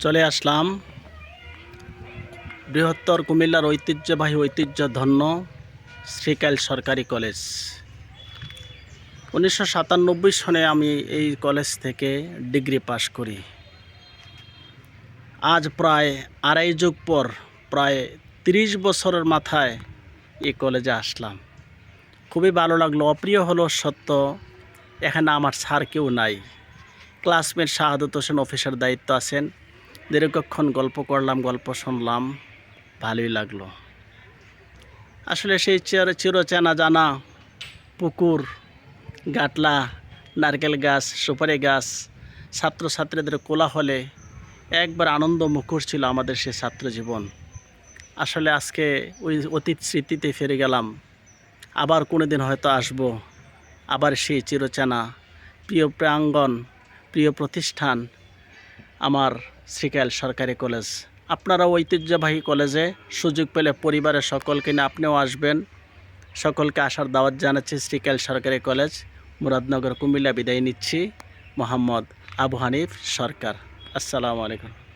চলে আসলাম বৃহত্তর কুমিল্লার ঐতিহ্যধন্য শ্রীকাইল সরকারি কলেজ। 1997 সনে আমি এই কলেজ থেকে ডিগ্রি পাশ করি। আজ প্রায় আড়াই যুগ পর প্রায় 30 বছরের মাথায় এই কলেজে আসলাম। খুবই ভালো লাগলো। অপ্রিয় হলো সত্য, এখানে আমার স্যার কেউ নাই। ক্লাসমেট শাহাদত হোসেন অফিসের দায়িত্ব আছেন। দীর্ঘক্ষণ গল্প করলাম, গল্প শুনলাম, ভালোই লাগলো। আসলে সেই চিরচেনা জানা পুকুর, গাটলা, নারকেল গাছ, সুপারি গাছ, ছাত্রছাত্রীদের কোলাহলে একবার আনন্দ মুখর ছিল আমাদের সে ছাত্র জীবন। আসলে আজকে ওই অতীত স্মৃতিতে ফিরে গেলাম। আবার কোনো দিন হয়তো আসব, আবার সেই চিরচেনা প্রিয় প্রাঙ্গণ, প্রিয় প্রতিষ্ঠান আমার শ্রীকাইল সরকারি কলেজ। আপনারা ঐতিহ্যবাহী কলেজে সুযোগ পেলে পরিবারের সকলকে নিয়ে আপনিও আসবেন। সকলকে আসার দাওয়াত জানাচ্ছি। শ্রীকাইল সরকারি কলেজ, মুরাদনগর, কুমিল্লা। বিদায় নিচ্ছি। মোহাম্মদ আবু হানিফ সরকার। আসসালামু আলাইকুম।